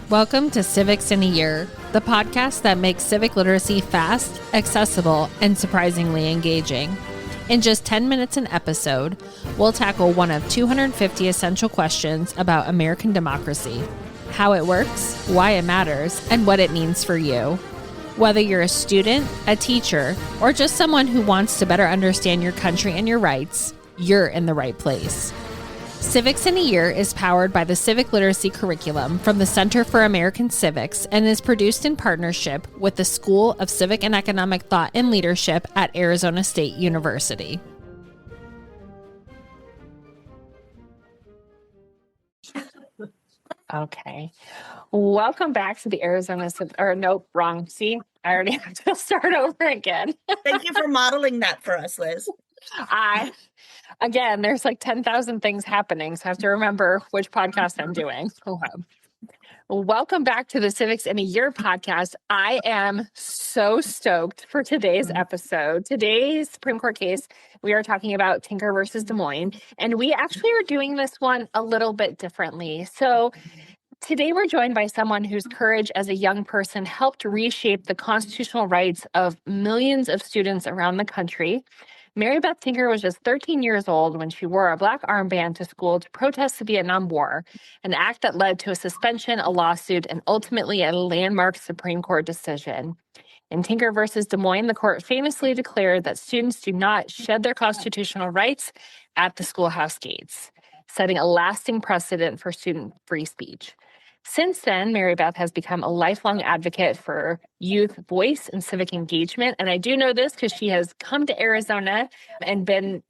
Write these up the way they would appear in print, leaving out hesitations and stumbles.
Welcome to Civics in a Year, the podcast that makes civic literacy fast, accessible, and surprisingly engaging. In just 10 minutes an episode, we'll tackle one of 250 essential questions about American democracy, how it works, why it matters, and what it means for you. Whether you're a student, a teacher, or just someone who wants to better understand your country and your rights, you're in the right place. Civics in a Year is powered by the Civic Literacy Curriculum from the Center for American Civics and is produced in partnership with the School of Civic and Economic Thought and Leadership at Arizona State University. Okay. Welcome back to the Arizona nope, wrong. See, I already have to start over again. Thank you for modeling that for us, Liz. Again, there's like 10,000 things happening, so I have to remember which podcast I'm doing. Welcome back to the Civics in a Year podcast. I am so stoked for today's episode. Today's Supreme Court case, we are talking about Tinker versus Des Moines, and we actually are doing this one a little bit differently. So today we're joined by someone whose courage as a young person helped reshape the constitutional rights of millions of students around the country. Mary Beth Tinker was just 13 years old when she wore a black armband to school to protest the Vietnam War, an act that led to a suspension, a lawsuit, and ultimately a landmark Supreme Court decision. In Tinker versus Des Moines, the court famously declared that students do not shed their constitutional rights at the schoolhouse gates, setting a lasting precedent for student free speech. Since then, Mary Beth has become a lifelong advocate for youth voice and civic engagement. And I do know this because she has come to Arizona and been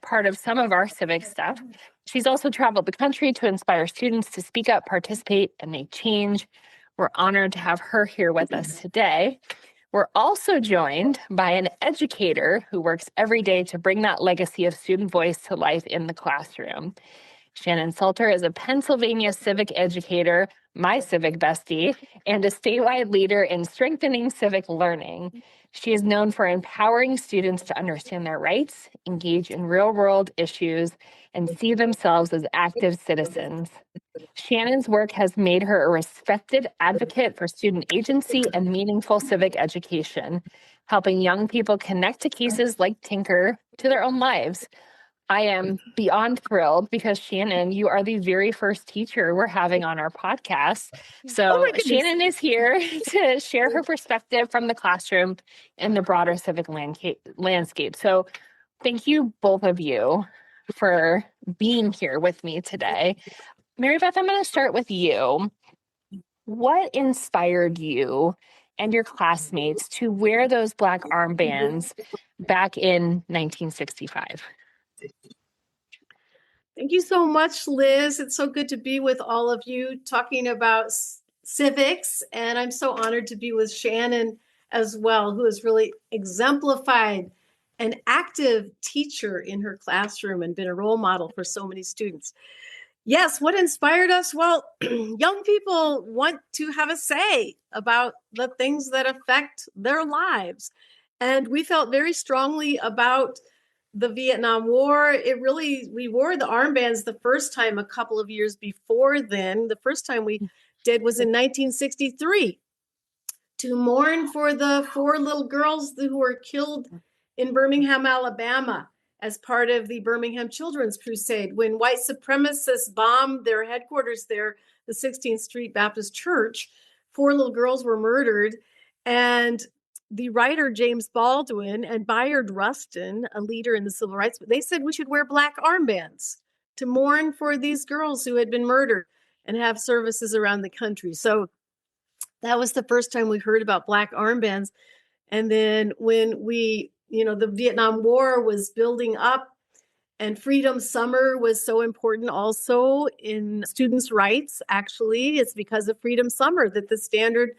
part of some of our civic stuff. She's also traveled the country to inspire students to speak up, participate, and make change. We're honored to have her here with us today. We're also joined by an educator who works every day to bring that legacy of student voice to life in the classroom. Shannon Salter is a Pennsylvania civic educator, my civic bestie, and a statewide leader in strengthening civic learning. She is known for empowering students to understand their rights, engage in real-world issues, and see themselves as active citizens. Shannon's work has made her a respected advocate for student agency and meaningful civic education, helping young people connect to cases like Tinker to their own lives. I am beyond thrilled because Shannon, you are the very first teacher we're having on our podcast. So Shannon is here to share her perspective from the classroom and the broader civic landscape. So thank you, both of you, for being here with me today. Mary Beth, I'm going to start with you. What inspired you and your classmates to wear those black armbands back in 1965? Thank you so much, Liz. It's so good to be with all of you talking about civics. And I'm so honored to be with Shannon as well, who has really exemplified an active teacher in her classroom and been a role model for so many students. Yes, what inspired us? Well, young people want to have a say about the things that affect their lives. And we felt very strongly about the Vietnam War. We wore the armbands the first time a couple of years before then. The first time we did was in 1963 to mourn for the 4 little girls who were killed in Birmingham, Alabama, as part of the Birmingham Children's Crusade. When white supremacists bombed their headquarters there, the 16th Street Baptist Church, 4 little girls were murdered. And the writer James Baldwin and Bayard Rustin, a leader in the civil rights, they said we should wear black armbands to mourn for these girls who had been murdered and have services around the country. So that was the first time we heard about black armbands. And then when the Vietnam War was building up and Freedom Summer was so important also in students' rights, actually, it's because of Freedom Summer that the standard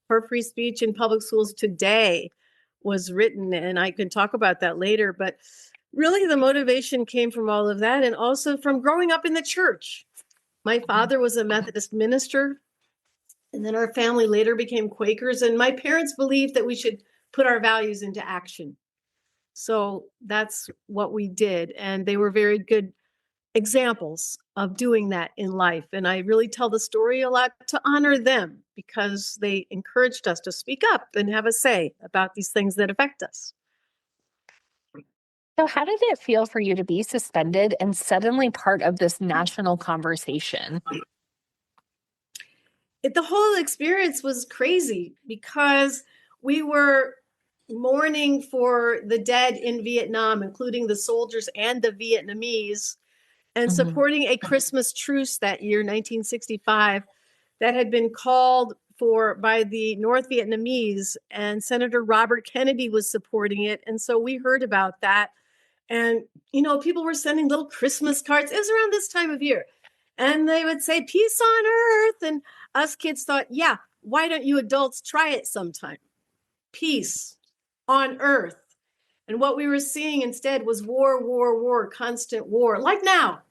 for free speech in public schools today was written. And I can talk about that later. But really, the motivation came from all of that and also from growing up in the church. My father was a Methodist minister, and then our family later became Quakers. And my parents believed that we should put our values into action. So that's what we did. And they were very good examples of doing that in life. And I really tell the story a lot to honor them because they encouraged us to speak up and have a say about these things that affect us. So, how did it feel for you to be suspended and suddenly part of this national conversation? The whole experience was crazy because we were mourning for the dead in Vietnam, including the soldiers and the Vietnamese, and supporting a Christmas truce that year, 1965, that had been called for by the North Vietnamese, and Senator Robert Kennedy was supporting it. And so we heard about that. And, people were sending little Christmas cards. It was around this time of year. And they would say, peace on earth. And us kids thought, yeah, why don't you adults try it sometime? Peace on earth. And what we were seeing instead was war, war, war, constant war, like now.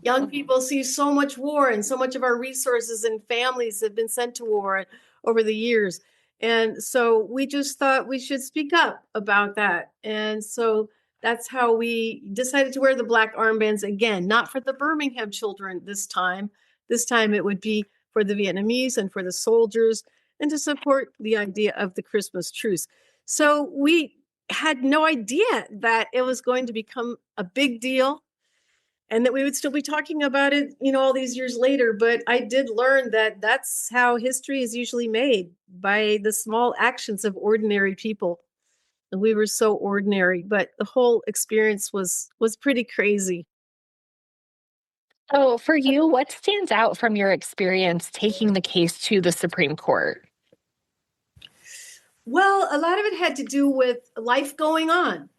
Young people see so much war, and so much of our resources and families have been sent to war over the years. And so we just thought we should speak up about that. And so that's how we decided to wear the black armbands again, not for the Birmingham children this time. This time it would be for the Vietnamese and for the soldiers, and to support the idea of the Christmas truce. So we had no idea that it was going to become a big deal and that we would still be talking about it, all these years later. But I did learn that that's how history is usually made, by the small actions of ordinary people. And we were so ordinary, but the whole experience was pretty crazy. Oh, for you, what stands out from your experience taking the case to the Supreme Court? Well, a lot of it had to do with life going on.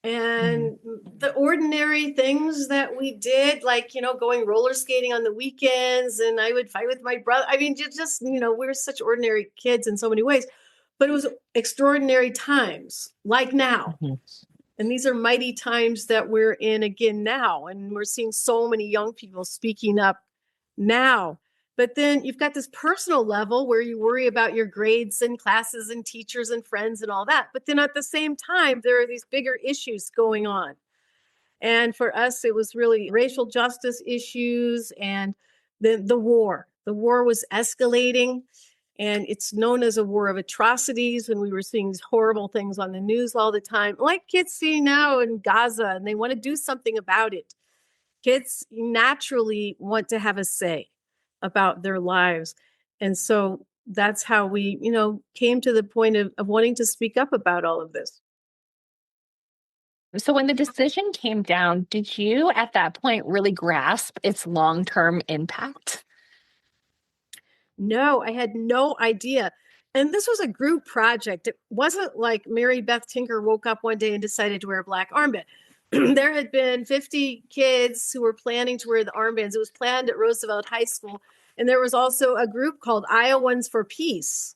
And the ordinary things that we did, like, going roller skating on the weekends, and I would fight with my brother. I mean, just, we were such ordinary kids in so many ways, but it was extraordinary times like now. And these are mighty times that we're in again now. And we're seeing so many young people speaking up now. But then you've got this personal level where you worry about your grades and classes and teachers and friends and all that. But then at the same time, there are these bigger issues going on. And for us, it was really racial justice issues and the war. The war was escalating, and it's known as a war of atrocities. And we were seeing these horrible things on the news all the time, like kids see now in Gaza, and they want to do something about it. Kids naturally want to have a say about their lives. And so that's how we, came to the point of wanting to speak up about all of this. So, when the decision came down, did you at that point really grasp its long-term impact? No, I had no idea. And this was a group project. It wasn't like Mary Beth Tinker woke up one day and decided to wear a black armband. There had been 50 kids who were planning to wear the armbands. It was planned at Roosevelt High School. And there was also a group called Iowans for Peace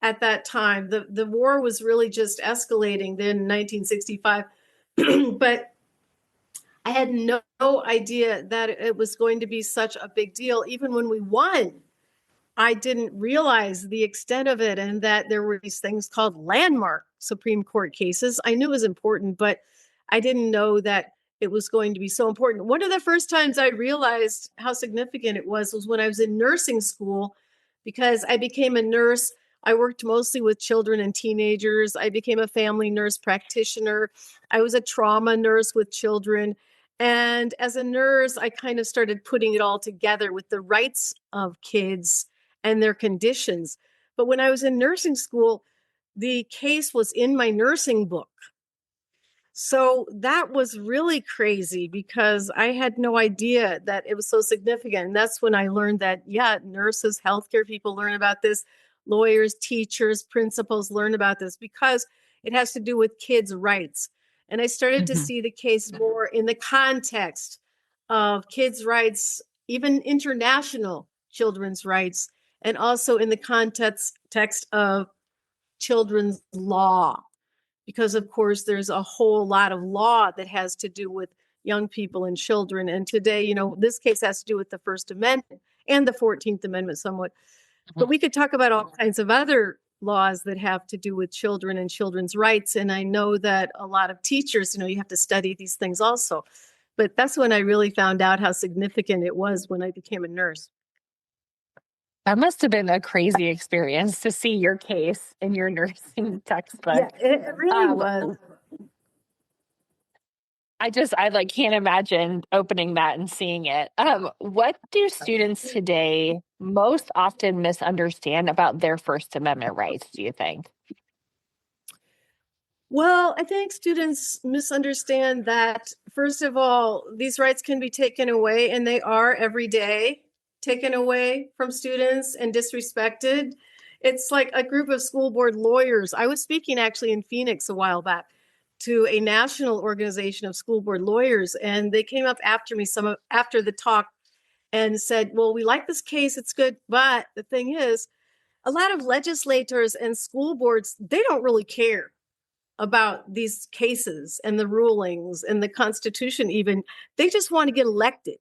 at that time. The war was really just escalating then in 1965. But I had no idea that it was going to be such a big deal. Even when we won, I didn't realize the extent of it, and that there were these things called landmark Supreme Court cases. I knew it was important, but I didn't know that it was going to be so important. One of the first times I realized how significant it was when I was in nursing school, because I became a nurse. I worked mostly with children and teenagers. I became a family nurse practitioner. I was a trauma nurse with children. And as a nurse, I kind of started putting it all together with the rights of kids and their conditions. But when I was in nursing school, the case was in my nursing book. So that was really crazy because I had no idea that it was so significant. And that's when I learned that, yeah, nurses, healthcare people learn about this, lawyers, teachers, principals learn about this because it has to do with kids' rights. And I started to see the case more in the context of kids' rights, even international children's rights, and also in the context of children's law. Because, of course, there's a whole lot of law that has to do with young people and children. And today, this case has to do with the First Amendment and the 14th Amendment somewhat. But we could talk about all kinds of other laws that have to do with children and children's rights. And I know that a lot of teachers, you have to study these things also. But that's when I really found out how significant it was when I became a nurse. That must have been a crazy experience to see your case in your nursing textbook. Yeah, it really was. I like can't imagine opening that and seeing it. What do students today most often misunderstand about their First Amendment rights, do you think? Well, I think students misunderstand that, first of all, these rights can be taken away, and they are every day taken away from students and disrespected. It's like a group of school board lawyers. I was speaking actually in Phoenix a while back to a national organization of school board lawyers, and they came up after me after the talk and said, "Well, we like this case, it's good, but the thing is, a lot of legislators and school boards, they don't really care about these cases and the rulings and the Constitution even. They just want to get elected.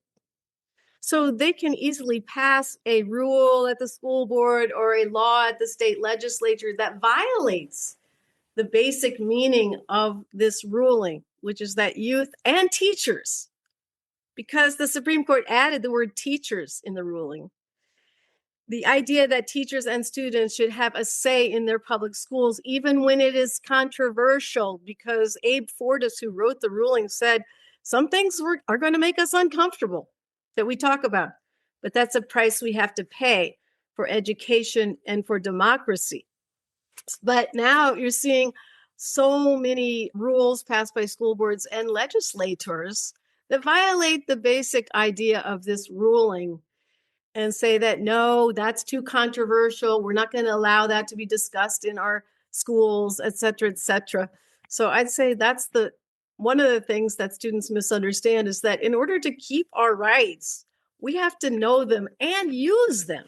So they can easily pass a rule at the school board or a law at the state legislature that violates the basic meaning of this ruling, which is that youth and teachers, because the Supreme Court added the word teachers in the ruling, the idea that teachers and students should have a say in their public schools, even when it is controversial, because Abe Fortas, who wrote the ruling, said some things are going to make us uncomfortable that we talk about, but that's a price we have to pay for education and for democracy. But now you're seeing so many rules passed by school boards and legislators that violate the basic idea of this ruling and say that, no, that's too controversial. We're not going to allow that to be discussed in our schools, et cetera, et cetera. So I'd say that's one of the things that students misunderstand is that in order to keep our rights, we have to know them and use them.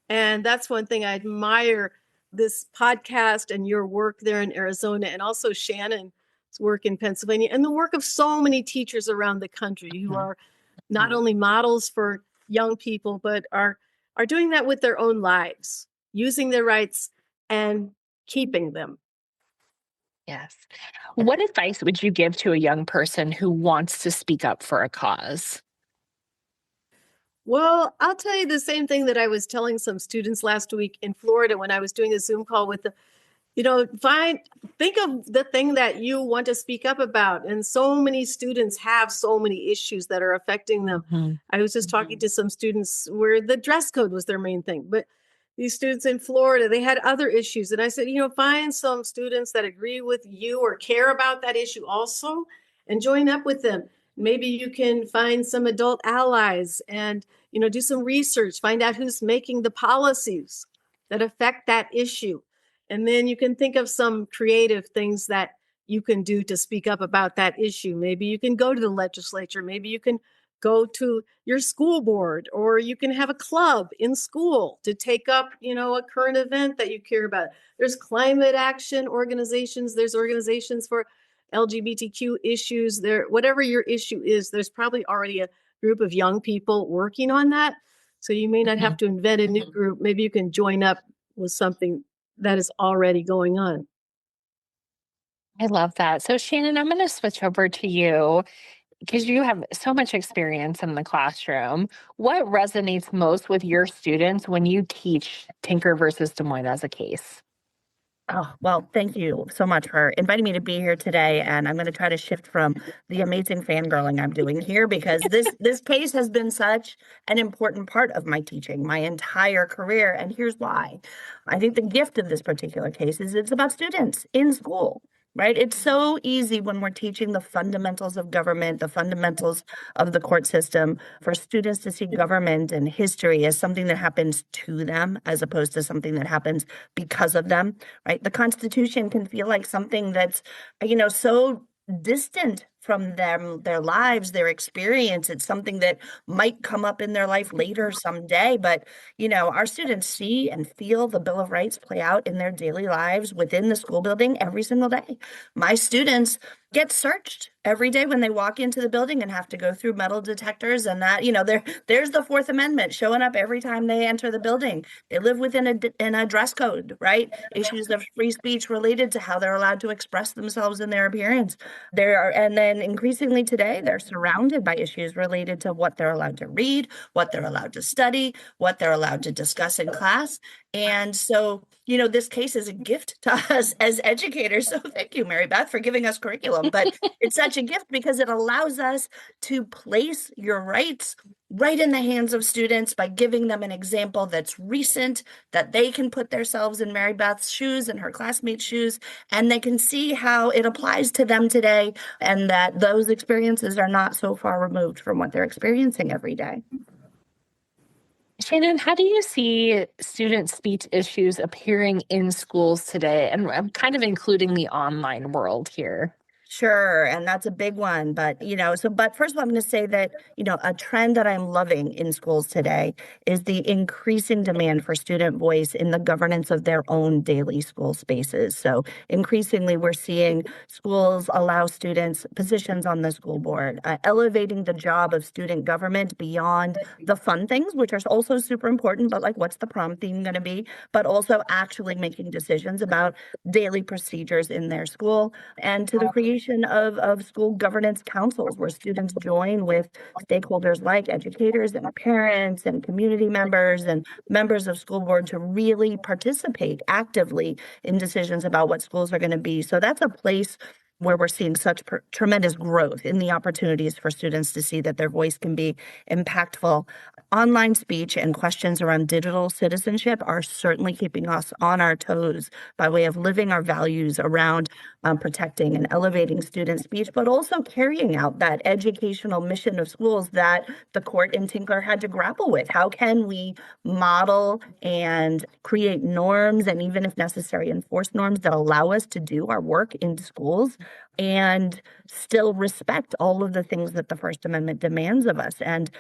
And that's one thing I admire this podcast and your work there in Arizona, and also Shannon's work in Pennsylvania, and the work of so many teachers around the country who are not only models for young people, but are doing that with their own lives, using their rights and keeping them. Yes. What advice would you give to a young person who wants to speak up for a cause? Well, I'll tell you the same thing that I was telling some students last week in Florida when I was doing a Zoom call with think of the thing that you want to speak up about. And so many students have so many issues that are affecting them. Mm-hmm. I was just talking to some students where the dress code was their main thing, but these students in Florida, they had other issues. And I said, find some students that agree with you or care about that issue also, and join up with them. Maybe you can find some adult allies and, do some research, find out who's making the policies that affect that issue. And then you can think of some creative things that you can do to speak up about that issue. Maybe you can go to the legislature. Maybe you can go to your school board, or you can have a club in school to take up, a current event that you care about. There's climate action organizations. There's organizations for LGBTQ issues. Whatever your issue is, there's probably already a group of young people working on that. So you may not have to invent a new group. Maybe you can join up with something that is already going on. I love that. So Shannon, I'm going to switch over to you because you have so much experience in the classroom. What resonates most with your students when you teach Tinker versus Des Moines as a case? Oh, well, thank you so much for inviting me to be here today. And I'm going to try to shift from the amazing fangirling I'm doing here, because this case has been such an important part of my teaching my entire career. And here's why. I think the gift of this particular case is it's about students in school. Right? It's so easy when we're teaching the fundamentals of government, the fundamentals of the court system, for students to see government and history as something that happens to them as opposed to something that happens because of them, right? The Constitution can feel like something that's, so distant from them, their lives, their experience. It's something that might come up in their life later someday. But, our students see and feel the Bill of Rights play out in their daily lives within the school building every single day. My students get searched every day when they walk into the building and have to go through metal detectors, and that, there's the Fourth Amendment showing up every time they enter the building. They live within a dress code, right? Issues of free speech related to how they're allowed to express themselves in their appearance. And then And increasingly today, they're surrounded by issues related to what they're allowed to read, what they're allowed to study, what they're allowed to discuss in class. And so, this case is a gift to us as educators. So thank you, Mary Beth, for giving us curriculum. But it's such a gift because it allows us to place your rights right in the hands of students by giving them an example that's recent, that they can put themselves in Mary Beth's shoes and her classmates' shoes, and they can see how it applies to them today, and that those experiences are not so far removed from what they're experiencing every day. Shannon, how do you see student speech issues appearing in schools today? And I'm kind of including the online world here. Sure. And that's a big one. But, but first of all, I'm going to say that, a trend that I'm loving in schools today is the increasing demand for student voice in the governance of their own daily school spaces. So increasingly, we're seeing schools allow students positions on the school board, elevating the job of student government beyond the fun things, which are also super important, but like what's the prom theme going to be, but also actually making decisions about daily procedures in their school, and to the creation of school governance councils where students join with stakeholders like educators and parents and community members and members of school board to really participate actively in decisions about what schools are going to be. So that's a place where we're seeing such tremendous growth in the opportunities for students to see that their voice can be impactful. Online speech and questions around digital citizenship are certainly keeping us on our toes by way of living our values around protecting and elevating student speech, but also carrying out that educational mission of schools that the court in Tinkler had to grapple with. How can we model and create norms, and even if necessary, enforce norms that allow us to do our work in schools and still respect all of the things that the First Amendment demands of us? And,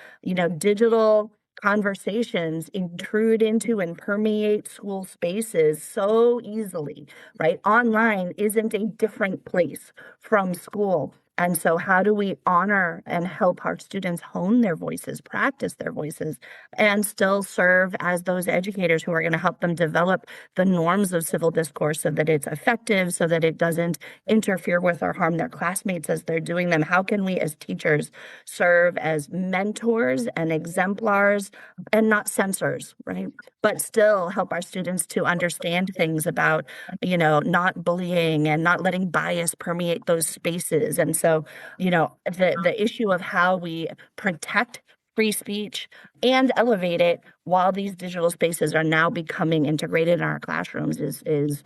digital conversations intrude into and permeate school spaces so easily, right? Online isn't a different place from school. And so how do we honor and help our students hone their voices, practice their voices, and still serve as those educators who are going to help them develop the norms of civil discourse so that it's effective, so that it doesn't interfere with or harm their classmates as they're doing them? How can we as teachers serve as mentors and exemplars and not censors, right? But still help our students to understand things about, not bullying and not letting bias permeate those spaces. And so, the issue of how we protect free speech and elevate it while these digital spaces are now becoming integrated in our classrooms is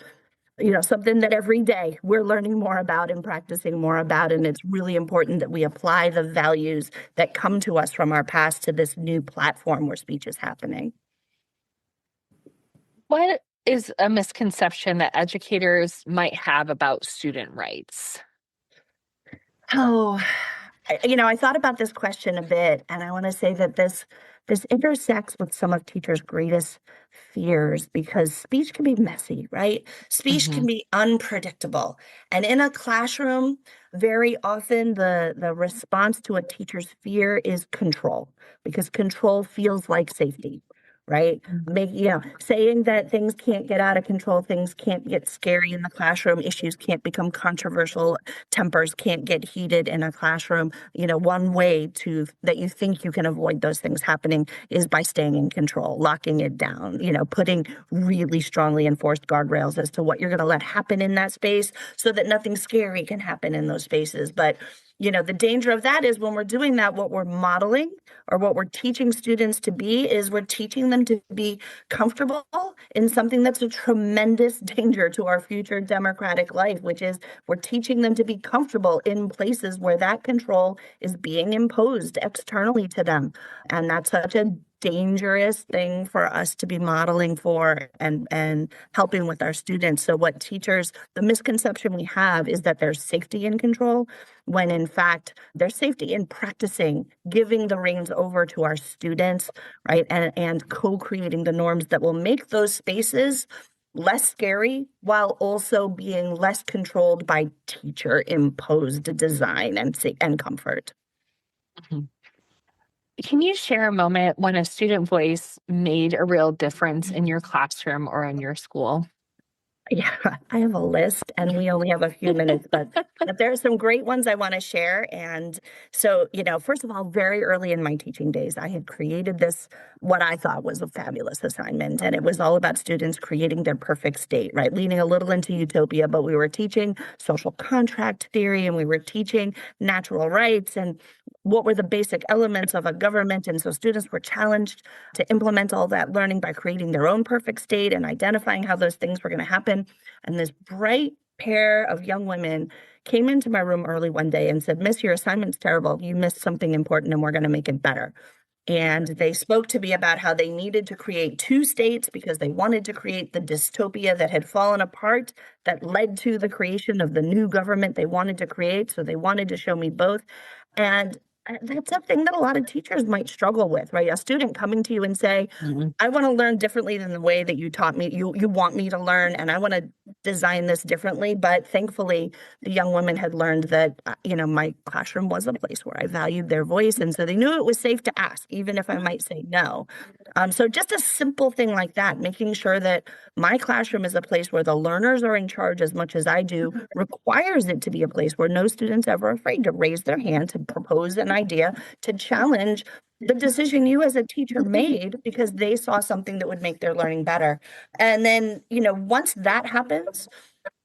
something that every day we're learning more about and practicing more about. And it's really important that we apply the values that come to us from our past to this new platform where speech is happening. What is a misconception that educators might have about student rights? Oh, I thought about this question a bit, and I want to say that this intersects with some of teachers' greatest fears, because speech can be messy, right? Speech can be unpredictable. And in a classroom, very often the response to a teacher's fear is control, because control feels like safety, right? Saying that things can't get out of control, things can't get scary in the classroom, issues can't become controversial, tempers can't get heated in a classroom. One way that you think you can avoid those things happening is by staying in control, locking it down, putting really strongly enforced guardrails as to what you're going to let happen in that space so that nothing scary can happen in those spaces. But the danger of that is when we're doing that, what we're modeling or what we're teaching students to be is we're teaching them to be comfortable in something that's a tremendous danger to our future democratic life, which is we're teaching them to be comfortable in places where that control is being imposed externally to them. And that's such a dangerous thing for us to be modeling for and helping with our students. So the misconception we have is that there's safety in control, when in fact there's safety in practicing giving the reins over to our students, right? And co-creating the norms that will make those spaces less scary while also being less controlled by teacher imposed design and comfort. Mm-hmm. Can you share a moment when a student voice made a real difference in your classroom or in your school? Yeah, I have a list and we only have a few minutes, but there are some great ones I want to share. And so, first of all, very early in my teaching days, I had created this, what I thought was a fabulous assignment. And it was all about students creating their perfect state, right? Leaning a little into utopia, but we were teaching social contract theory and we were teaching natural rights and what were the basic elements of a government. And so students were challenged to implement all that learning by creating their own perfect state and identifying how those things were going to happen. And this bright pair of young women came into my room early one day and said, "Miss, your assignment's terrible. You missed something important and we're going to make it better." And they spoke to me about how they needed to create two states because they wanted to create the dystopia that had fallen apart that led to the creation of the new government they wanted to create. So they wanted to show me both. And that's something that a lot of teachers might struggle with, right? A student coming to you and say, "I want to learn differently than the way that you taught me. You want me to learn, and I want to design this differently." But thankfully, the young women had learned that, my classroom was a place where I valued their voice. And so they knew it was safe to ask, even if I might say no. So just a simple thing like that, making sure that my classroom is a place where the learners are in charge as much as I do, requires it to be a place where no student's ever afraid to raise their hand, to propose an idea, to challenge the decision you as a teacher made because they saw something that would make their learning better. And then, once that happens,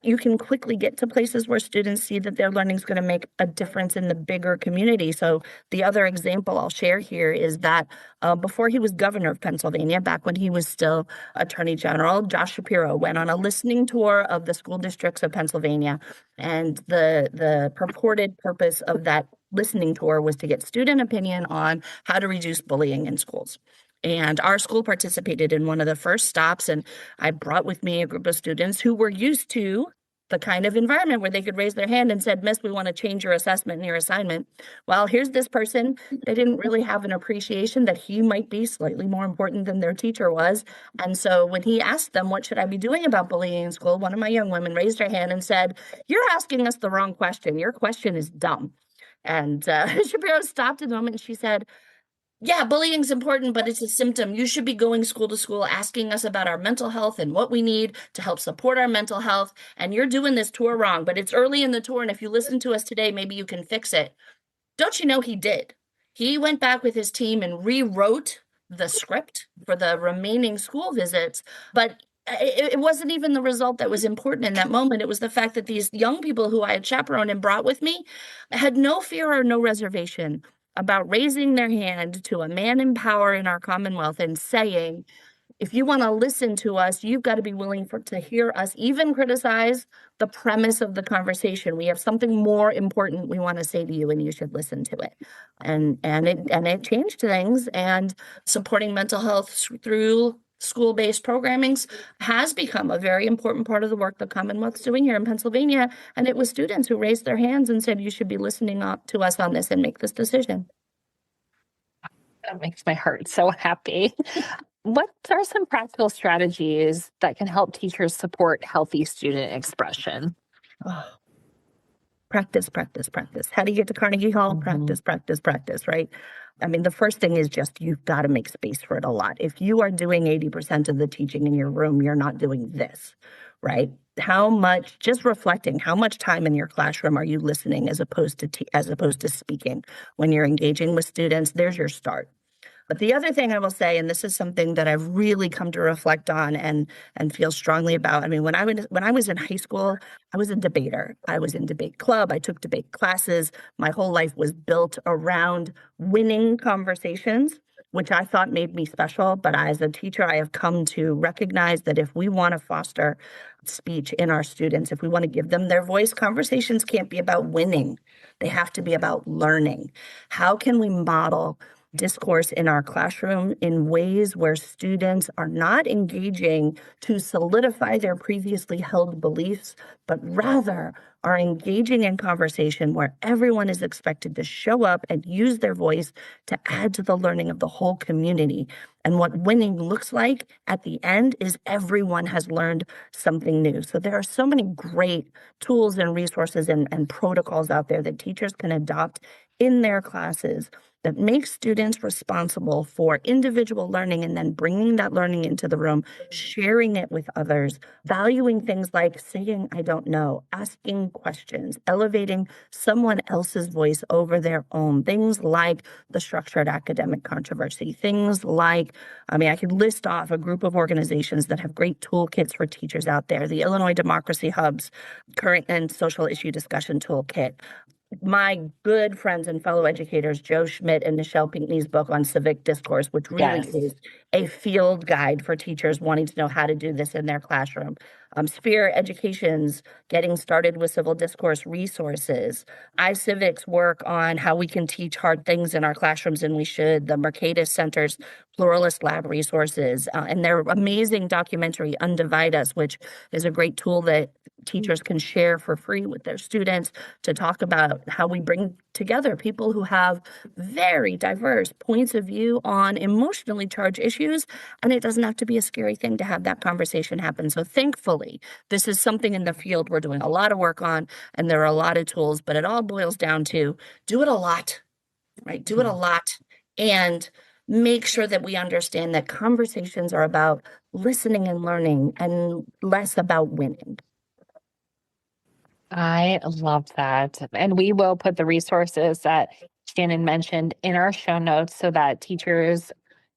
you can quickly get to places where students see that their learning is going to make a difference in the bigger community. So the other example I'll share here is that before he was governor of Pennsylvania, back when he was still attorney general, Josh Shapiro went on a listening tour of the school districts of Pennsylvania. And the purported purpose of that listening tour was to get student opinion on how to reduce bullying in schools. And our school participated in one of the first stops, and I brought with me a group of students who were used to the kind of environment where they could raise their hand and said, "Miss, we want to change your assessment and your assignment." Well, here's this person. They didn't really have an appreciation that he might be slightly more important than their teacher was. And so when he asked them, "What should I be doing about bullying in school?" one of my young women raised her hand and said, "You're asking us the wrong question. Your question is dumb." And Shapiro stopped a moment and she said, "Yeah, bullying's important, but it's a symptom. You should be going school to school asking us about our mental health and what we need to help support our mental health. And you're doing this tour wrong, but it's early in the tour. And if you listen to us today, maybe you can fix it." Don't you know he did? He went back with his team and rewrote the script for the remaining school visits, but it wasn't even the result that was important in that moment. It was the fact that these young people who I had chaperoned and brought with me had no fear or no reservation about raising their hand to a man in power in our Commonwealth and saying, "If you want to listen to us, you've got to be willing to hear us even criticize the premise of the conversation. We have something more important we want to say to you, and you should listen to it." And it changed things. And supporting mental health through school-based programmings has become a very important part of the work the Commonwealth's doing here in Pennsylvania. And it was students who raised their hands and said, "You should be listening to us on this and make this decision." That makes my heart so happy. What are some practical strategies that can help teachers support healthy student expression? Oh, practice, practice, practice. How do you get to Carnegie Hall? Practice, practice, practice, right? I mean, the first thing is just you've got to make space for it a lot. If you are doing 80% of the teaching in your room, you're not doing this, right? Just reflecting, how much time in your classroom are you listening as opposed to speaking? When you're engaging with students, there's your start. But the other thing I will say, and this is something that I've really come to reflect on and feel strongly about. I mean, when I was in high school, I was a debater. I was in debate club. I took debate classes. My whole life was built around winning conversations, which I thought made me special. But as a teacher, I have come to recognize that if we want to foster speech in our students, if we want to give them their voice, conversations can't be about winning. They have to be about learning. How can we model discourse in our classroom in ways where students are not engaging to solidify their previously held beliefs, but rather are engaging in conversation where everyone is expected to show up and use their voice to add to the learning of the whole community. And what winning looks like at the end is everyone has learned something new. So there are so many great tools and resources and protocols out there that teachers can adopt in their classes that makes students responsible for individual learning and then bringing that learning into the room, sharing it with others, valuing things like saying, I don't know, asking questions, elevating someone else's voice over their own, things like the structured academic controversy, things like, I could list off a group of organizations that have great toolkits for teachers out there, the Illinois Democracy Hub's Current and Social Issue Discussion Toolkit, my good friends and fellow educators, Joe Schmidt and Nichelle Pinckney's book on civic discourse, which really is a field guide for teachers wanting to know how to do this in their classroom. Sphere Education's Getting Started with Civil Discourse resources. iCivic's work on how we can teach hard things in our classrooms, and we should. The Mercatus Center's Pluralist Lab resources, and their amazing documentary, Undivide Us, which is a great tool that teachers can share for free with their students to talk about how we bring together people who have very diverse points of view on emotionally charged issues. And it doesn't have to be a scary thing to have that conversation happen. So thankfully, this is something in the field we're doing a lot of work on, and there are a lot of tools, but it all boils down to do it a lot, right? Do it a lot and make sure that we understand that conversations are about listening and learning and less about winning. I love that. And we will put the resources that Shannon mentioned in our show notes so that teachers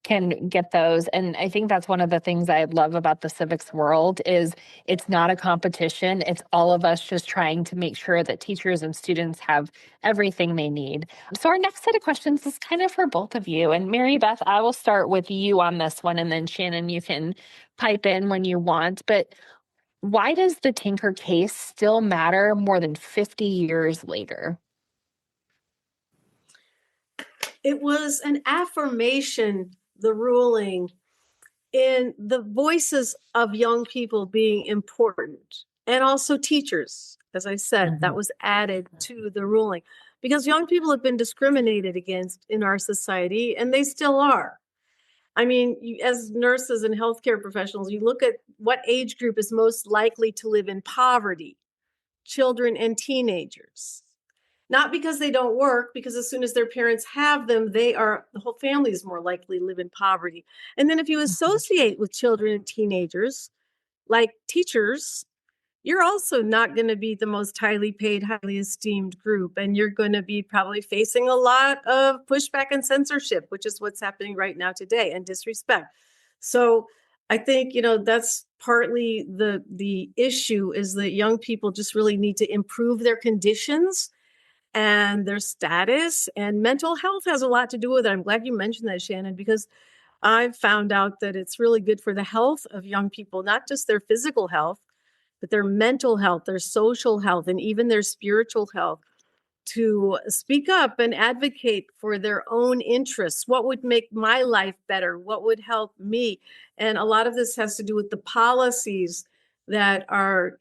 can get those. And I think that's one of the things I love about the civics world is it's not a competition. It's all of us just trying to make sure that teachers and students have everything they need. So our next set of questions is kind of for both of you. And Mary Beth, I will start with you on this one. And then Shannon, you can pipe in when you want. But why does the Tinker case still matter more than 50 years later? It was an affirmation, the ruling, in the voices of young people being important, and also teachers. As I said, that was added to the ruling because young people have been discriminated against in our society, and they still are. I mean, as nurses and healthcare professionals, you look at what age group is most likely to live in poverty: children and teenagers. Not because they don't work, because as soon as their parents have them, the whole family is more likely to live in poverty. And then if you associate with children and teenagers, like teachers, you're also not going to be the most highly paid, highly esteemed group. And you're going to be probably facing a lot of pushback and censorship, which is what's happening right now today, and disrespect. So I think, that's partly the issue, is that young people just really need to improve their conditions and their status, and mental health has a lot to do with it. I'm glad you mentioned that, Shannon, because I've found out that it's really good for the health of young people, not just their physical health, but their mental health, their social health, and even their spiritual health, to speak up and advocate for their own interests. What would make my life better? What would help me? And a lot of this has to do with the policies that are,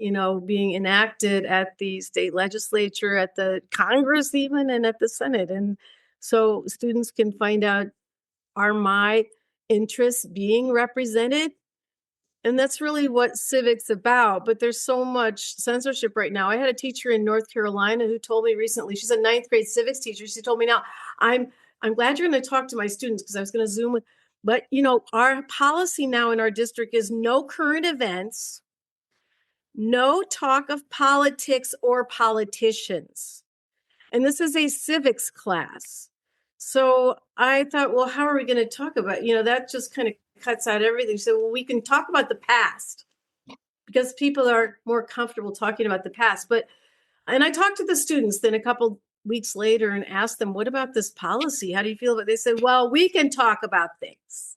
being enacted at the state legislature, at the Congress even, and at the Senate. And so students can find out, are my interests being represented? And that's really what civics about. But there's so much censorship right now. I had a teacher in North Carolina who told me recently, she's a ninth grade civics teacher. She told me, now, I'm glad you're going to talk to my students, because I was going to Zoom with, but our policy now in our district is no current events, no talk of politics or politicians. And this is a civics class. So I thought, well, how are we going to talk about, that just kind of cuts out everything. So, well, we can talk about the past because people are more comfortable talking about the past. And I talked to the students then a couple weeks later and asked them, what about this policy? How do you feel about it? They said, well, we can talk about things.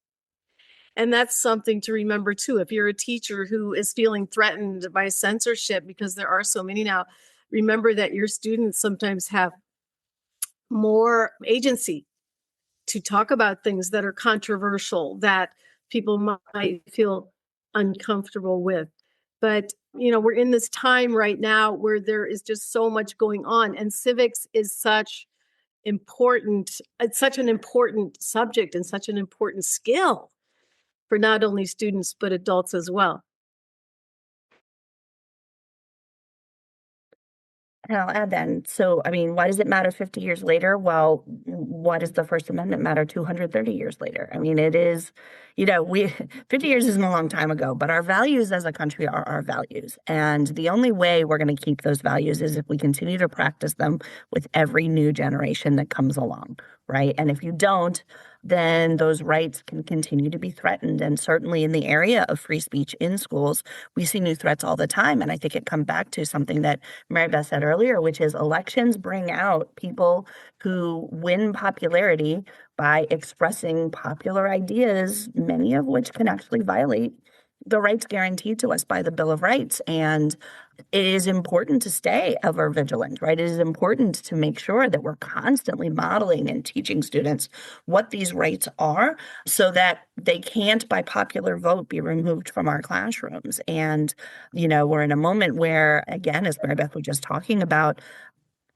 And that's something to remember too. If you're a teacher who is feeling threatened by censorship, because there are so many now, remember that your students sometimes have more agency to talk about things that are controversial, that people might feel uncomfortable with. But, we're in this time right now where there is just so much going on, and civics is such an important subject and such an important skill for not only students, but adults as well. And I'll add then, so, I mean, why does it matter 50 years later? Well, why does the First Amendment matter 230 years later? I mean, it is, 50 years isn't a long time ago, but our values as a country are our values. And the only way we're going to keep those values is if we continue to practice them with every new generation that comes along, right? And if you don't, then those rights can continue to be threatened. And certainly in the area of free speech in schools, we see new threats all the time. And I think it comes back to something that Mary Beth said earlier, which is elections bring out people who win popularity by expressing popular ideas, many of which can actually violate the rights guaranteed to us by the Bill of Rights. And it is important to stay ever vigilant, right? It is important to make sure that we're constantly modeling and teaching students what these rights are so that they can't, by popular vote, be removed from our classrooms. And, we're in a moment where, again, as Mary Beth was just talking about,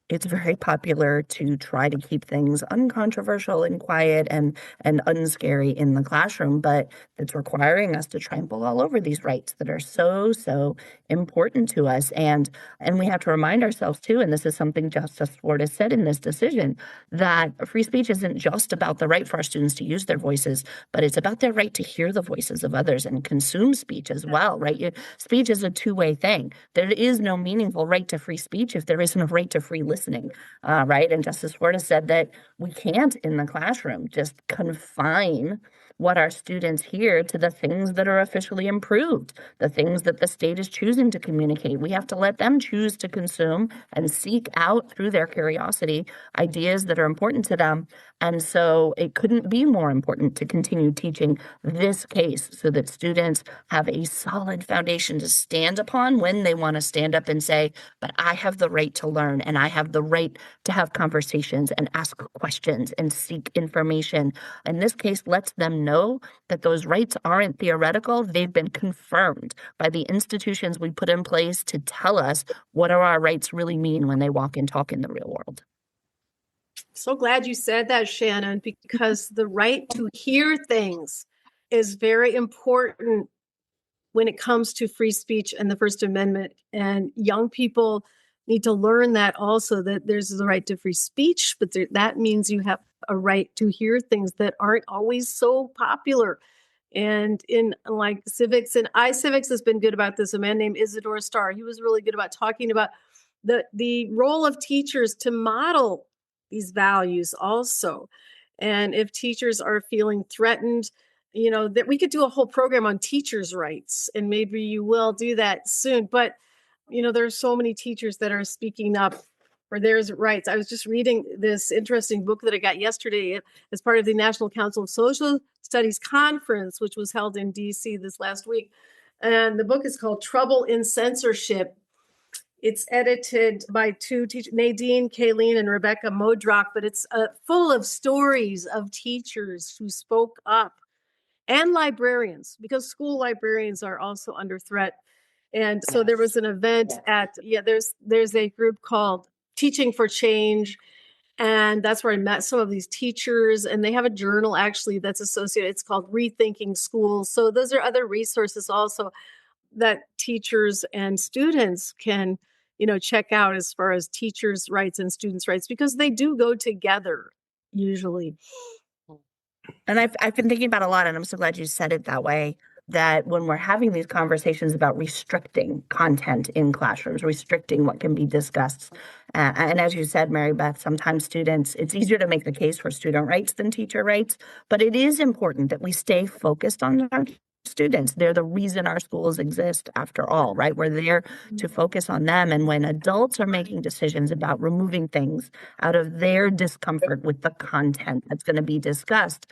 it's very popular to try to keep things uncontroversial and quiet and unscary in the classroom, but it's requiring us to trample all over these rights that are so important to us. And we have to remind ourselves too, and this is something Justice Ford has said in this decision, that free speech isn't just about the right for our students to use their voices, but it's about their right to hear the voices of others and consume speech as well, right? Speech is a two-way thing. There is no meaningful right to free speech if there isn't a right to free listening, right? And Justice Ford has said that we can't in the classroom just confine what our students hear to the things that are officially improved, the things that the state is choosing to communicate. We have to let them choose to consume and seek out through their curiosity ideas that are important to them. And so it couldn't be more important to continue teaching this case so that students have a solid foundation to stand upon when they want to stand up and say, but I have the right to learn and I have the right to have conversations and ask questions and seek information. And this case lets them know that those rights aren't theoretical. They've been confirmed by the institutions we put in place to tell us what do our rights really mean when they walk and talk in the real world. So glad you said that, Shannon, because the right to hear things is very important when it comes to free speech and the First Amendment. And young people need to learn that also, that there's the right to free speech, but that means you have a right to hear things that aren't always so popular. And in like civics, and iCivics has been good about this. A man named Isidore Starr, he was really good about talking about the role of teachers to model these values also. And if teachers are feeling threatened, that we could do a whole program on teachers' rights, and maybe you will do that soon. But, there's so many teachers that are speaking up for their rights. I was just reading this interesting book that I got yesterday as part of the National Council of Social Studies Conference, which was held in DC this last week. And the book is called Trouble in Censorship. It's edited by two teachers, Nadine Kayleen and Rebecca Modrock, but it's full of stories of teachers who spoke up and librarians, because school librarians are also under threat. And so there was an event there's a group called Teaching for Change. And that's where I met some of these teachers, and they have a journal actually that's associated. It's called Rethinking Schools. So those are other resources also that teachers and students can, check out as far as teachers' rights and students' rights, because they do go together usually. And I've been thinking about a lot, and I'm so glad you said it that way, that when we're having these conversations about restricting content in classrooms, restricting what can be discussed, and as you said, Mary Beth, sometimes students, it's easier to make the case for student rights than teacher rights, but it is important that we stay focused on our students. They're the reason our schools exist after all, right? We're there to focus on them. And when adults are making decisions about removing things out of their discomfort with the content that's going to be discussed,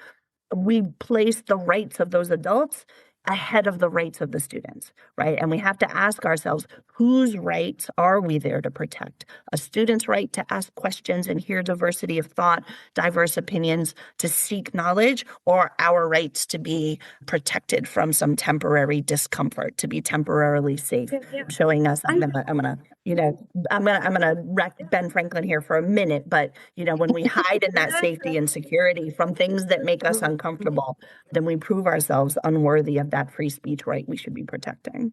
we place the rights of those adults ahead of the rights of the students, right? And we have to ask ourselves, whose rights are we there to protect? A student's right to ask questions and hear diversity of thought, diverse opinions, to seek knowledge, or our rights to be protected from some temporary discomfort, to be temporarily safe, showing us, I'm gonna wreck Ben Franklin here for a minute, but when we hide in that safety and security from things that make us uncomfortable, then we prove ourselves unworthy of that free speech right we should be protecting.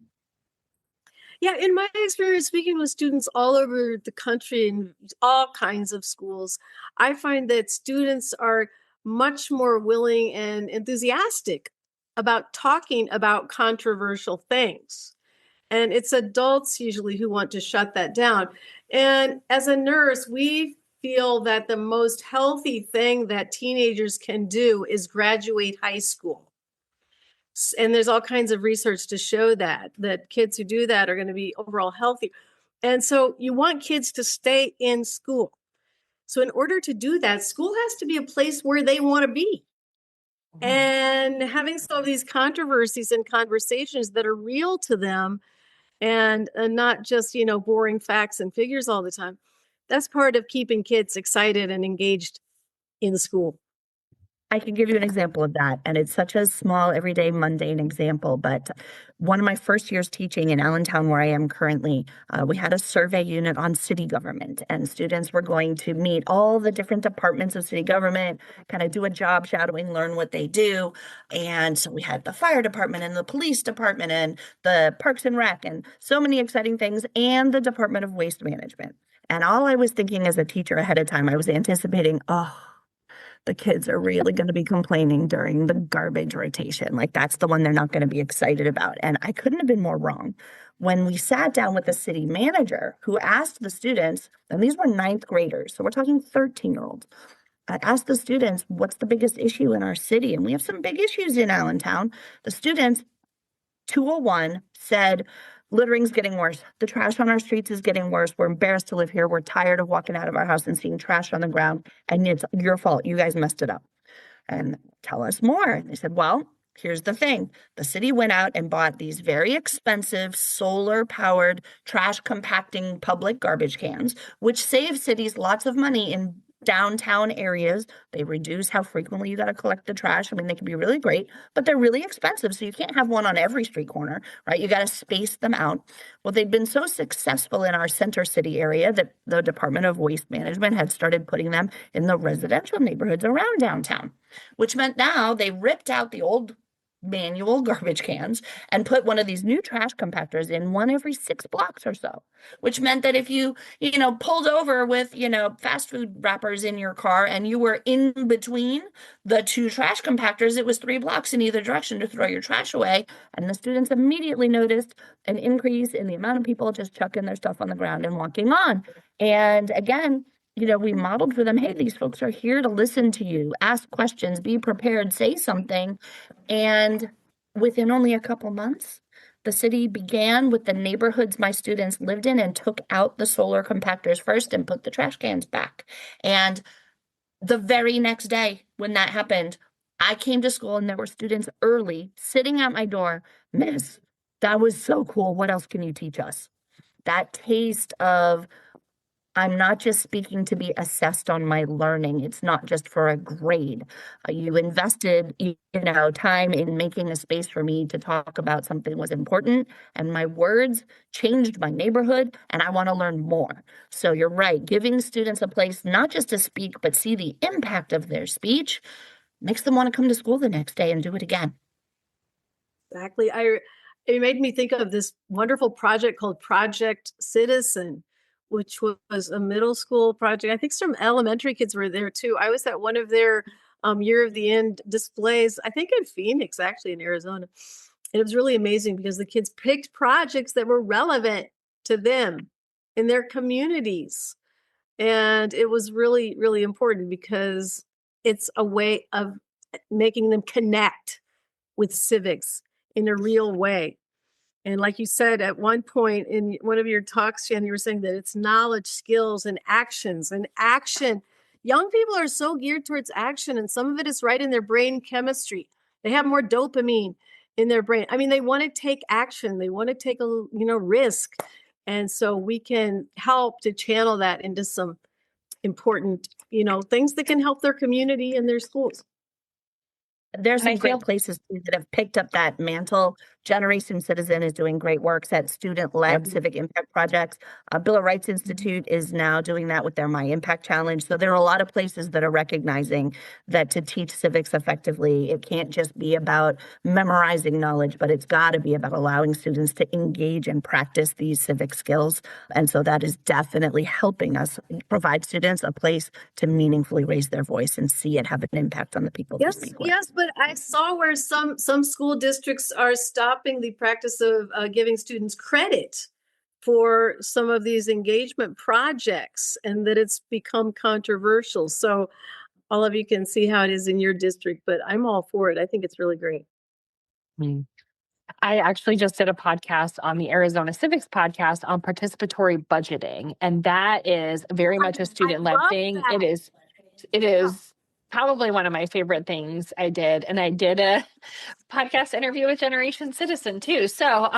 Yeah, in my experience, speaking with students all over the country in all kinds of schools, I find that students are much more willing and enthusiastic about talking about controversial things. And it's adults usually who want to shut that down. And as a nurse, we feel that the most healthy thing that teenagers can do is graduate high school. And there's all kinds of research to show that kids who do that are going to be overall healthy. And so you want kids to stay in school. So in order to do that, school has to be a place where they want to be. And having some of these controversies and conversations that are real to them and not just, boring facts and figures all the time. That's part of keeping kids excited and engaged in school. I can give you an example of that. And it's such a small, everyday, mundane example. But one of my first years teaching in Allentown, where I am currently, we had a survey unit on city government. And students were going to meet all the different departments of city government, kind of do a job shadowing, learn what they do. And so we had the fire department and the police department and the Parks and Rec and so many exciting things, and the Department of Waste Management. And all I was thinking as a teacher ahead of time, I was anticipating, the kids are really going to be complaining during the garbage rotation. Like that's the one they're not going to be excited about. And I couldn't have been more wrong. When we sat down with the city manager who asked the students, and these were ninth graders, so we're talking 13-year-olds, I asked the students, what's the biggest issue in our city? And we have some big issues in Allentown. The students, 201, said, littering's getting worse. The trash on our streets is getting worse. We're embarrassed to live here. We're tired of walking out of our house and seeing trash on the ground. And it's your fault. You guys messed it up. And tell us more. They said, well, here's the thing. The city went out and bought these very expensive solar-powered trash compacting public garbage cans, which save cities lots of money in downtown areas. They reduce how frequently you got to collect the trash. I mean, they can be really great, but they're really expensive. So you can't have one on every street corner, right? You got to space them out. Well, they'd been so successful in our center city area that the Department of Waste Management had started putting them in the residential neighborhoods around downtown, which meant now they ripped out the old manual garbage cans and put one of these new trash compactors in one every 6 blocks or so, which meant that if you pulled over with, fast food wrappers in your car and you were in between the two trash compactors, it was 3 blocks in either direction to throw your trash away. And the students immediately noticed an increase in the amount of people just chucking their stuff on the ground and walking on. And again, we modeled for them, hey, these folks are here to listen to you, ask questions, be prepared, say something. And within only a couple months, the city began with the neighborhoods my students lived in and took out the solar compactors first and put the trash cans back. And the very next day when that happened, I came to school and there were students early sitting at my door. Miss, that was so cool. What else can you teach us? That taste of, I'm not just speaking to be assessed on my learning. It's not just for a grade. You invested, time in making a space for me to talk about something was important, and my words changed my neighborhood, and I want to learn more. So you're right. Giving students a place not just to speak, but see the impact of their speech makes them want to come to school the next day and do it again. Exactly. It made me think of this wonderful project called Project Citizen, which was a middle school project. I think some elementary kids were there too. I was at one of their Year of the End displays, I think in Phoenix, actually in Arizona. And it was really amazing because the kids picked projects that were relevant to them in their communities. And it was really, really important because it's a way of making them connect with civics in a real way. And like you said, at one point in one of your talks, Shannon, you were saying that it's knowledge, skills, and actions. And action, young people are so geared towards action, and some of it is right in their brain chemistry. They have more dopamine in their brain. I mean, they want to take action. They want to take a risk. And so we can help to channel that into some important, things that can help their community and their schools. There's some great places that have picked up that mantle Generation Citizen is doing great works at student-led civic impact projects. Bill of Rights Institute is now doing that with their My Impact Challenge. So there are a lot of places that are recognizing that to teach civics effectively, it can't just be about memorizing knowledge, but it's got to be about allowing students to engage and practice these civic skills. And so that is definitely helping us provide students a place to meaningfully raise their voice and see it have an impact on the people they speak with. Yes, but I saw where some school districts are stopping the practice of giving students credit for some of these engagement projects, and that it's become controversial. So all of you can see how it is in your district, but I'm all for it. I think it's really great. I actually just did a podcast on the Arizona Civics podcast on participatory budgeting, and that is very much a student-led thing. That. It is probably one of my favorite things I did, and I did a podcast interview with Generation Citizen too. So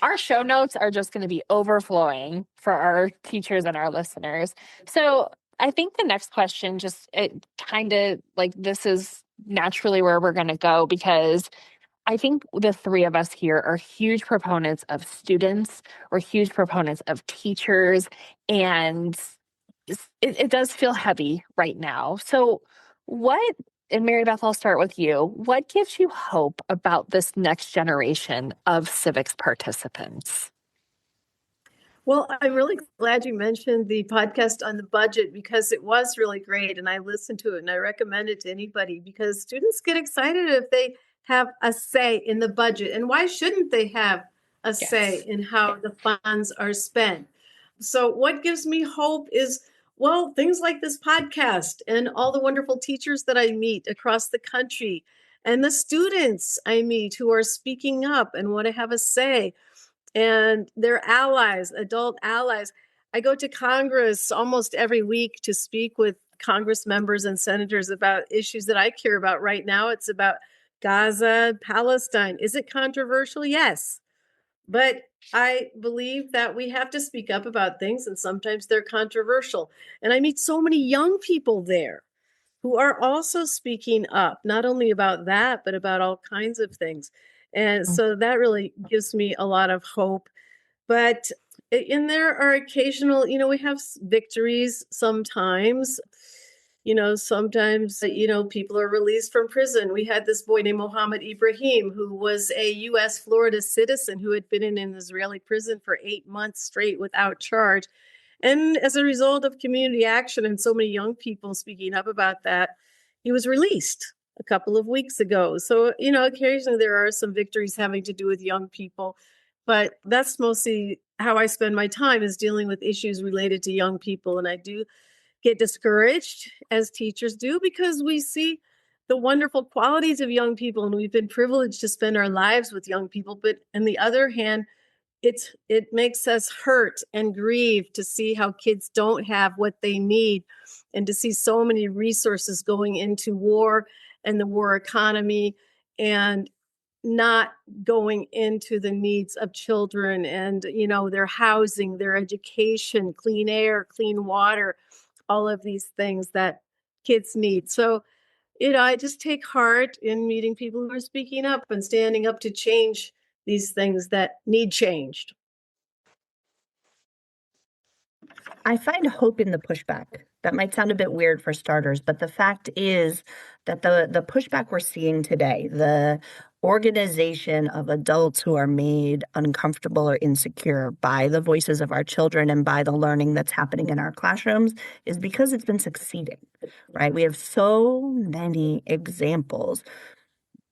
our show notes are just going to be overflowing for our teachers and our listeners. So I think the next question, it kind of like this is naturally where we're going to go, because I think the three of us here are huge proponents of students. We're huge proponents of teachers, and it does feel heavy right now. So and Mary Beth, I'll start with you. What gives you hope about this next generation of civics participants? Well, I'm really glad you mentioned the podcast on the budget, because it was really great, and I listened to it and I recommend it to anybody, because students get excited if they have a say in the budget. And why shouldn't they have a say in how the funds are spent? So what gives me hope is, well, things like this podcast and all the wonderful teachers that I meet across the country, and the students I meet who are speaking up and want to have a say, and their allies, adult allies. I go to Congress almost every week to speak with Congress members and senators about issues that I care about right now. It's about Gaza, Palestine. Is it controversial? Yes. But I believe that we have to speak up about things, and sometimes they're controversial. And I meet so many young people there who are also speaking up, not only about that, but about all kinds of things. And so that really gives me a lot of hope. But there are occasional, we have victories sometimes. Sometimes, people are released from prison. We had this boy named Mohammed Ibrahim, who was a U.S. Florida citizen who had been in an Israeli prison for 8 months straight without charge. And as a result of community action and so many young people speaking up about that, he was released a couple of weeks ago. So, occasionally there are some victories having to do with young people, but that's mostly how I spend my time, is dealing with issues related to young people. And I do get discouraged, as teachers do, because we see the wonderful qualities of young people, and we've been privileged to spend our lives with young people. But on the other hand, it makes us hurt and grieve to see how kids don't have what they need, and to see so many resources going into war and the war economy, and not going into the needs of children and, their housing, their education, clean air, clean water, all of these things that kids need. So, I just take heart in meeting people who are speaking up and standing up to change these things that need changed. I find hope in the pushback. That might sound a bit weird for starters, but the fact is that the pushback we're seeing today, the organization of adults who are made uncomfortable or insecure by the voices of our children and by the learning that's happening in our classrooms, is because it's been succeeding, right? We have so many examples.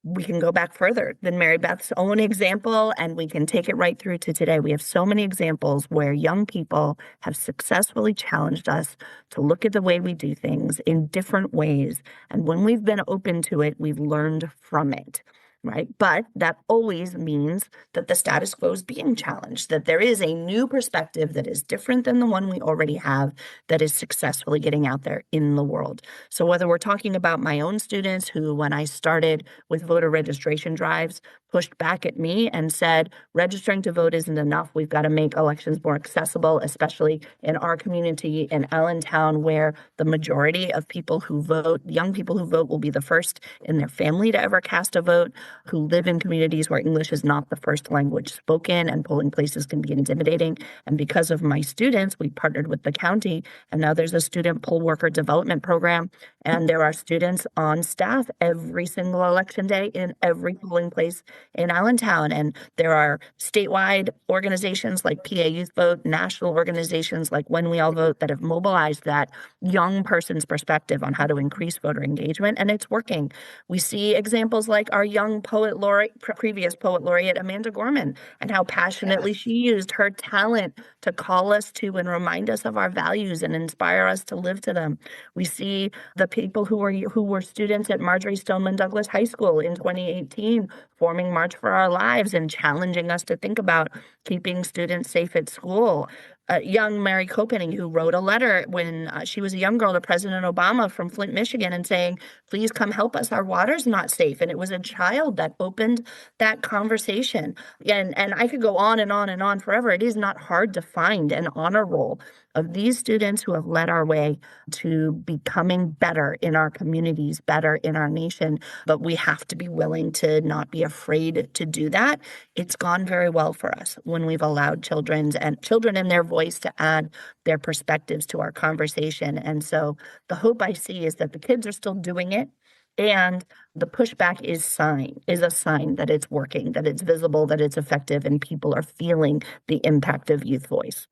We can go back further than Mary Beth's own example, and we can take it right through to today. We have so many examples where young people have successfully challenged us to look at the way we do things in different ways. And when we've been open to it, we've learned from it. Right. But that always means that the status quo is being challenged, that there is a new perspective that is different than the one we already have, that is successfully getting out there in the world. So whether we're talking about my own students who, when I started with voter registration drives, pushed back at me and said, registering to vote isn't enough. We've got to make elections more accessible, especially in our community in Allentown, where the majority of people who vote, young people who vote, will be the first in their family to ever cast a vote. who live in communities where English is not the first language spoken, and polling places can be intimidating. And because of my students, we partnered with the county, and now there's a student poll worker development program, and there are students on staff every single election day in every polling place in Allentown. And there are statewide organizations like PA Youth Vote, national organizations like When We All Vote that have mobilized that young person's perspective on how to increase voter engagement, and it's working. We see examples like our young poet laureate, previous poet laureate Amanda Gorman, and how passionately she used her talent to call us to and remind us of our values and inspire us to live to them. We see the people who were students at Marjorie Stoneman Douglas High School in 2018 forming March for Our Lives and challenging us to think about keeping students safe at school. Young Mary Kopenning, who wrote a letter when she was a young girl to President Obama from Flint, Michigan, and saying, please come help us. Our water's not safe. And it was a child that opened that conversation. And I could go on and on and on forever. It is not hard to find an honor roll of these students who have led our way to becoming better in our communities, better in our nation. But we have to be willing to not be afraid to do that. It's gone very well for us when we've allowed children and their voice to add their perspectives to our conversation. And so the hope I see is that the kids are still doing it, and the pushback is a sign that it's working, that it's visible, that it's effective, and people are feeling the impact of youth voice.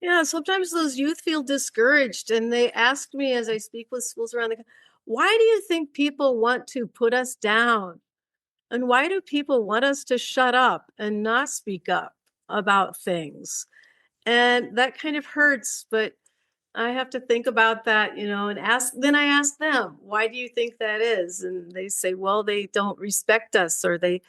Yeah, sometimes those youth feel discouraged, and they ask me as I speak with schools around the country, why do you think people want to put us down? And why do people want us to shut up and not speak up about things? And that kind of hurts, but I have to think about that, and I ask them, why do you think that is? And they say, well, they don't respect us, or they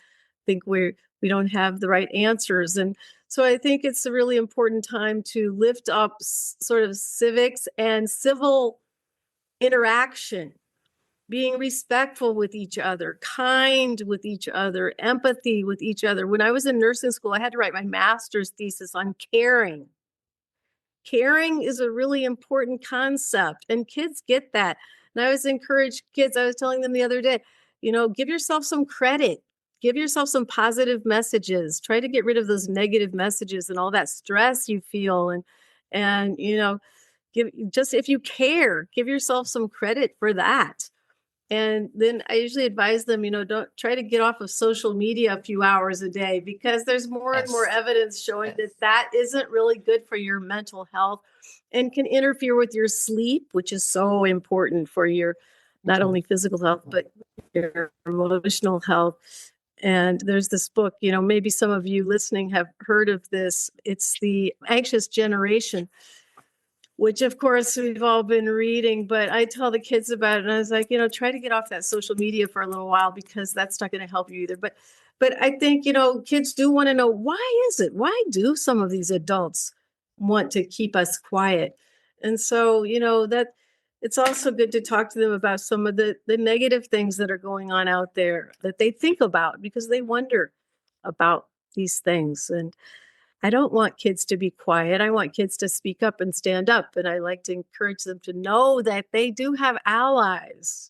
think we don't have the right answers. And so I think it's a really important time to lift up sort of civics and civil interaction, being respectful with each other, kind with each other, empathy with each other. When I was in nursing school, I had to write my master's thesis on caring. Caring is a really important concept, and kids get that. And I always encourage kids, I was telling them the other day, give yourself some credit, give yourself some positive messages, try to get rid of those negative messages and all that stress you feel. And if you care, give yourself some credit for that. And then I usually advise them, don't try to get off of social media a few hours a day, because there's more and more evidence showing that isn't really good for your mental health and can interfere with your sleep, which is so important for your not only physical health, but your emotional health. And there's this book, maybe some of you listening have heard of this. It's The Anxious Generation, which of course we've all been reading, but I tell the kids about it, and I was like, try to get off that social media for a little while, because that's not going to help you either. But I think, kids do want to know, why do some of these adults want to keep us quiet? And so, that it's also good to talk to them about some of the negative things that are going on out there that they think about, because they wonder about these things. And I don't want kids to be quiet. I want kids to speak up and stand up. And I like to encourage them to know that they do have allies.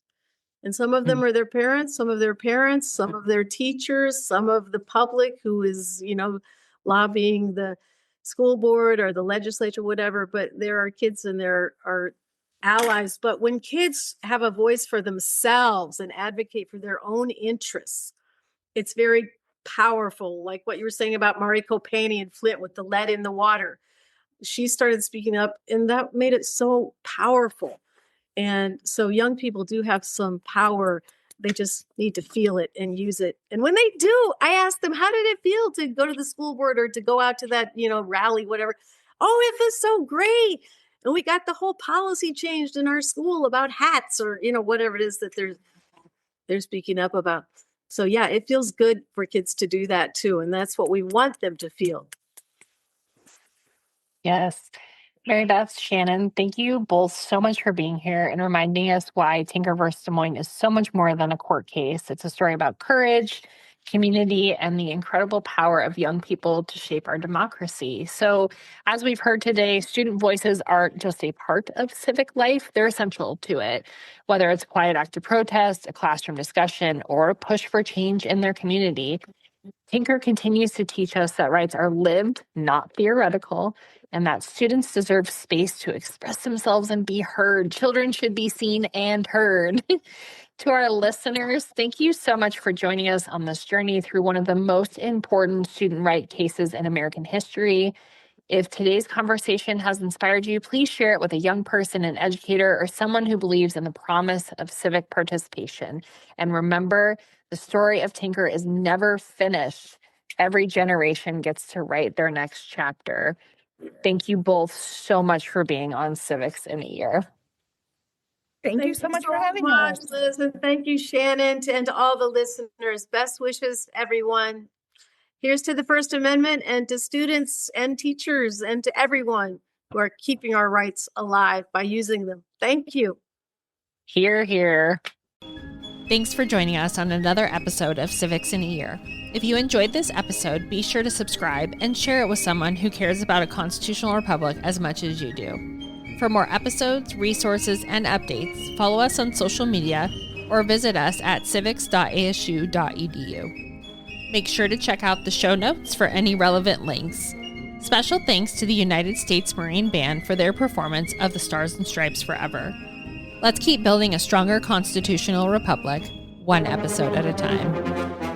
And some of them are their parents, some of their teachers, some of the public who is, lobbying the school board or the legislature, whatever. But there are kids and there are allies. But when kids have a voice for themselves and advocate for their own interests, it's very powerful. Like what you were saying about Mari Kopani and Flint with the lead in the water. She started speaking up, and that made it so powerful. And so young people do have some power. They just need to feel it and use it. And when they do, I ask them, how did it feel to go to the school board or to go out to that, rally, whatever? Oh, it was so great. And we got the whole policy changed in our school about hats, or, whatever it is that they're speaking up about. So yeah, it feels good for kids to do that too. And that's what we want them to feel. Yes. Mary Beth, Shannon, thank you both so much for being here and reminding us why Tinker vs. Des Moines is so much more than a court case. It's a story about courage, community, and the incredible power of young people to shape our democracy. So, as we've heard today, student voices aren't just a part of civic life, they're essential to it. Whether it's a quiet act of protest, a classroom discussion, or a push for change in their community, Tinker continues to teach us that rights are lived, not theoretical, and that students deserve space to express themselves and be heard. Children should be seen and heard. To our listeners, thank you so much for joining us on this journey through one of the most important student right cases in American history. If today's conversation has inspired you, please share it with a young person, an educator, or someone who believes in the promise of civic participation. And remember, the story of Tinker is never finished. Every generation gets to write their next chapter. Thank you both so much for being on Civics in a Year. Thank you so much for having us. Liz, and thank you, Shannon, and to all the listeners. Best wishes, everyone. Here's to the First Amendment and to students and teachers and to everyone who are keeping our rights alive by using them. Thank you. Hear, hear. Thanks for joining us on another episode of Civics in a Year. If you enjoyed this episode, be sure to subscribe and share it with someone who cares about a constitutional republic as much as you do. For more episodes, resources, and updates, follow us on social media or visit us at civics.asu.edu. Make sure to check out the show notes for any relevant links. Special thanks to the United States Marine Band for their performance of the Stars and Stripes Forever. Let's keep building a stronger constitutional republic, one episode at a time.